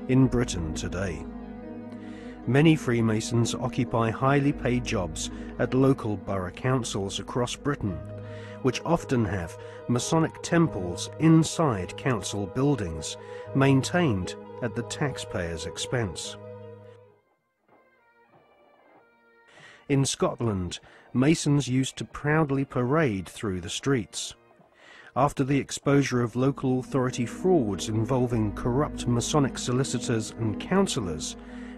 in Britain today. Many Freemasons occupy highly paid jobs at local borough councils across Britain, which often have Masonic temples inside council buildings, maintained at the taxpayer's expense. In Scotland, Masons used to proudly parade through the streets. After the exposure of local authority frauds involving corrupt Masonic solicitors and councillors,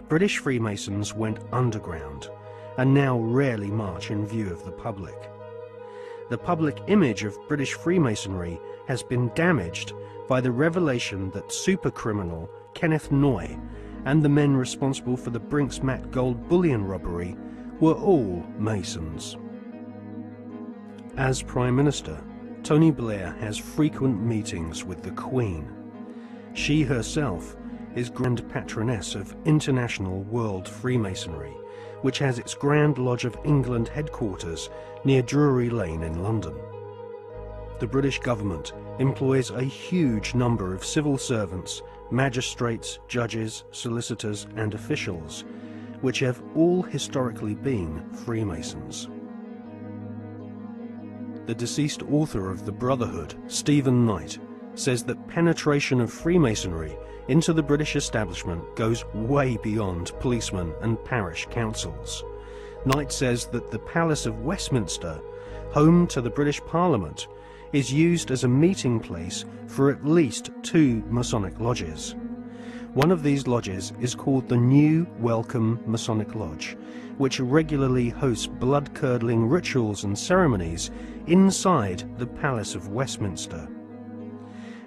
British Freemasons went underground and now rarely march in view of the public. The public image of British Freemasonry has been damaged by the revelation that supercriminal Kenneth Noye and the men responsible for the Brinks-Mat gold bullion robbery were all Masons. As Prime Minister, Tony Blair has frequent meetings with the Queen. She herself is Grand Patroness of International World Freemasonry, which has its Grand Lodge of England headquarters near Drury Lane in London. The British government employs a huge number of civil servants, magistrates, judges, solicitors and officials, which have all historically been Freemasons. The deceased author of The Brotherhood, Stephen Knight, says that penetration of Freemasonry into the British establishment goes way beyond policemen and parish councils. Knight says that the Palace of Westminster, home to the British Parliament, is used as a meeting place for at least 2 Masonic lodges. One of these lodges is called the New Welcome Masonic Lodge, which regularly hosts blood-curdling rituals and ceremonies inside the Palace of Westminster.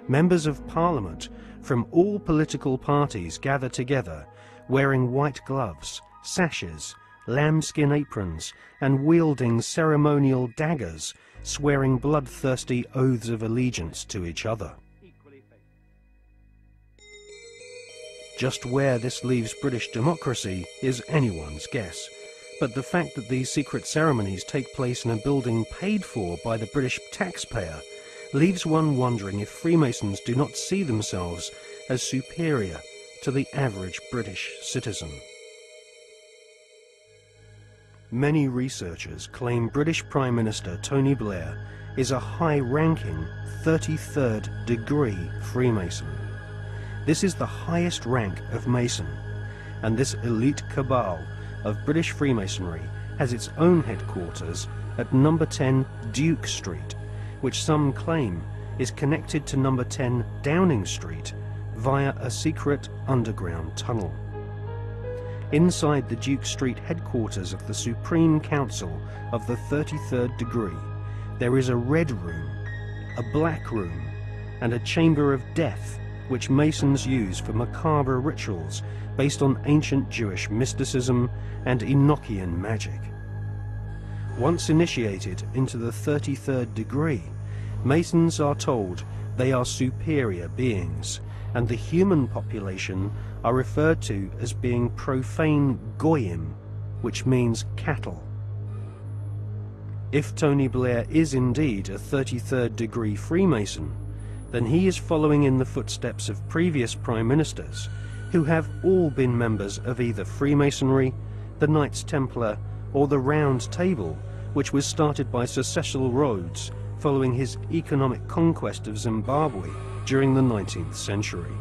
Members of Parliament from all political parties gather together, wearing white gloves, sashes, lambskin aprons, and wielding ceremonial daggers, swearing bloodthirsty oaths of allegiance to each other. Just where this leaves British democracy is anyone's guess, but the fact that these secret ceremonies take place in a building paid for by the British taxpayer leaves one wondering if Freemasons do not see themselves as superior to the average British citizen. Many researchers claim British Prime Minister Tony Blair is a high-ranking 33rd degree Freemason. This is the highest rank of Mason, and this elite cabal of British Freemasonry has its own headquarters at number 10 Duke Street, which some claim is connected to number 10 Downing Street via a secret underground tunnel. Inside the Duke Street headquarters of the Supreme Council of the 33rd degree, there is a red room, a black room, and a chamber of death, which Masons use for macabre rituals based on ancient Jewish mysticism and Enochian magic. Once initiated into the 33rd degree, Masons are told they are superior beings, and the human population are referred to as being profane goyim, which means cattle. If Tony Blair is indeed a 33rd degree Freemason, then he is following in the footsteps of previous Prime Ministers, who have all been members of either Freemasonry, the Knights Templar, or the Round Table, which was started by Sir Cecil Rhodes following his economic conquest of Zimbabwe during the 19th century.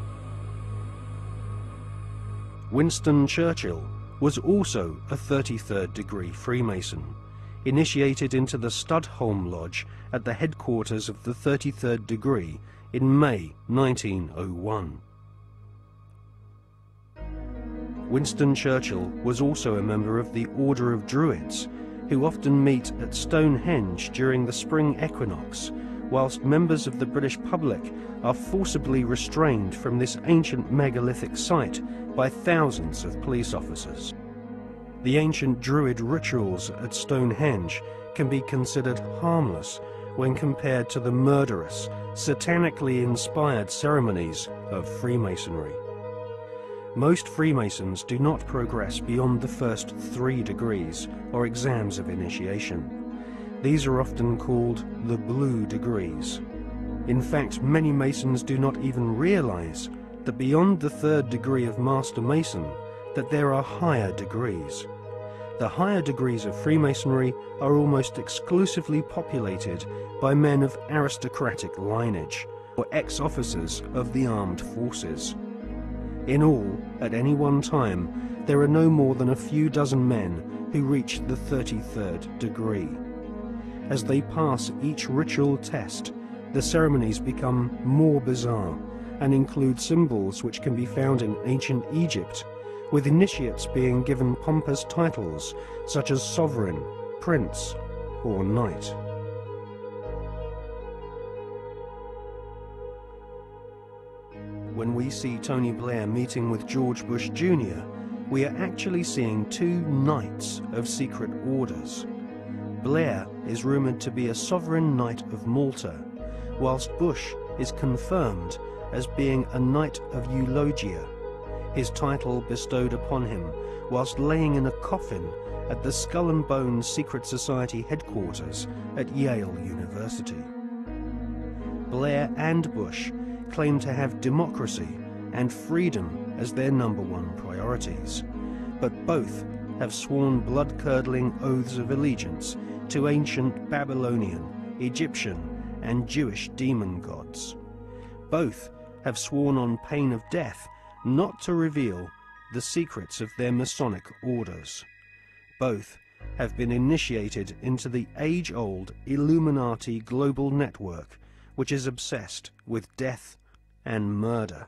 Winston Churchill was also a 33rd degree Freemason, initiated into the Studholme Lodge at the headquarters of the 33rd degree in May 1901. Winston Churchill was also a member of the Order of Druids, who often meet at Stonehenge during the spring equinox, whilst members of the British public are forcibly restrained from this ancient megalithic site by thousands of police officers. The ancient Druid rituals at Stonehenge can be considered harmless when compared to the murderous, satanically inspired ceremonies of Freemasonry. Most Freemasons do not progress beyond the first 3 degrees or exams of initiation. These are often called the blue degrees. In fact, many Masons do not even realize that beyond the third degree of Master Mason, that there are higher degrees. The higher degrees of Freemasonry are almost exclusively populated by men of aristocratic lineage, or ex-officers of the armed forces. In all, at any one time, there are no more than a few dozen men who reach the 33rd degree. As they pass each ritual test, the ceremonies become more bizarre and include symbols which can be found in ancient Egypt, with initiates being given pompous titles such as sovereign, prince, or knight. When we see Tony Blair meeting with George Bush Jr., we are actually seeing two knights of secret orders. Blair is rumoured to be a sovereign knight of Malta, whilst Bush is confirmed as being a knight of Eulogia, his title bestowed upon him whilst laying in a coffin at the Skull and Bones Secret Society headquarters at Yale University. Blair and Bush claim to have democracy and freedom as their #1 priorities, but both have sworn blood-curdling oaths of allegiance to ancient Babylonian, Egyptian, and Jewish demon gods. Both have sworn on pain of death not to reveal the secrets of their Masonic orders. Both have been initiated into the age-old Illuminati global network, which is obsessed with death and murder.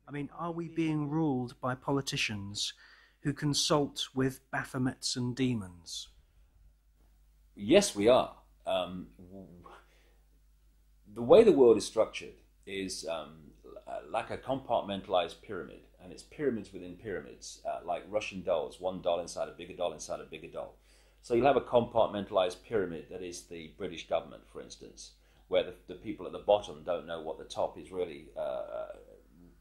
I mean, are we being ruled by politicians who consult with Baphomets and demons? Yes, we are. The way the world is structured is like a compartmentalized pyramid, and it's pyramids within pyramids, like Russian dolls, one doll inside a bigger doll inside a bigger doll. So you'll have a compartmentalized pyramid that is the British government, for instance, where the people at the bottom don't know what the top is really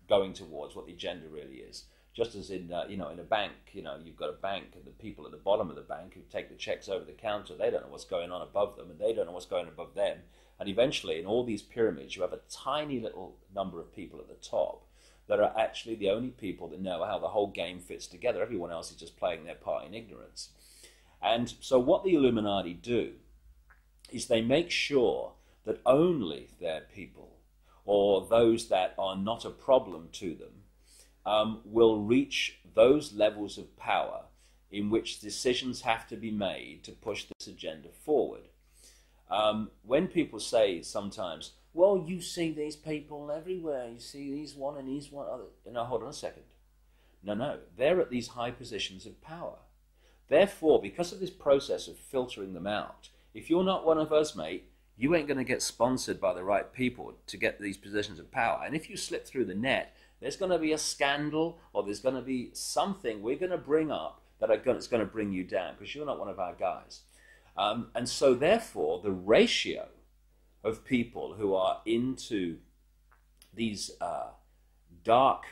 going towards, what the agenda really is. Just as in in a bank, you've got a bank, and the people at the bottom of the bank who take the checks over the counter, they don't know what's going on above them, and they don't know what's going on above them. And eventually, in all these pyramids, you have a tiny little number of people at the top that are actually the only people that know how the whole game fits together. Everyone else is just playing their part in ignorance. And so what the Illuminati do is they make sure that only their people, or those that are not a problem to them, will reach those levels of power in which decisions have to be made to push this agenda forward. When people say sometimes, well, you see these people everywhere, you see these one and these one other. No, hold on a second. No, they're at these high positions of power. Therefore, because of this process of filtering them out, if you're not one of us, mate, you ain't going to get sponsored by the right people to get these positions of power. And if you slip through the net, there's going to be a scandal, or there's going to be something we're going to bring up that's going to bring you down because you're not one of our guys. And so therefore, the ratio of people who are into these dark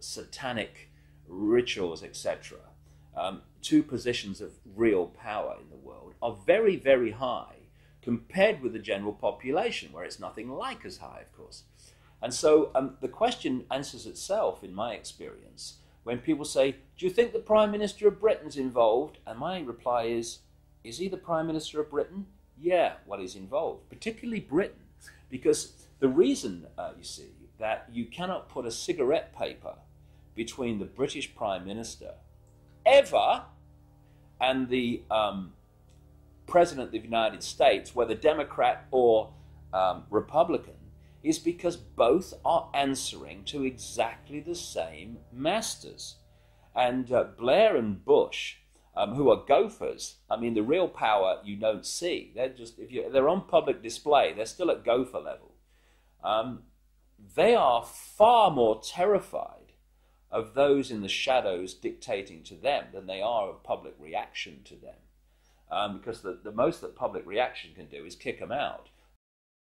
satanic rituals, etc., to positions of real power in the world are very, very high compared with the general population, where it's nothing like as high, of course. And so the question answers itself, in my experience, when people say, do you think the Prime Minister of Britain's involved? And my reply is he the Prime Minister of Britain? Yeah, well, he's involved, particularly Britain, because the reason, you see, that you cannot put a cigarette paper between the British Prime Minister ever and the President of the United States, whether Democrat or Republican, is because both are answering to exactly the same masters. And Blair and Bush, who are gophers, I mean, the real power you don't see. They're just, if they're on public display, they're still at gopher level. They are far more terrified of those in the shadows dictating to them than they are of public reaction to them. Because the most that public reaction can do is kick them out.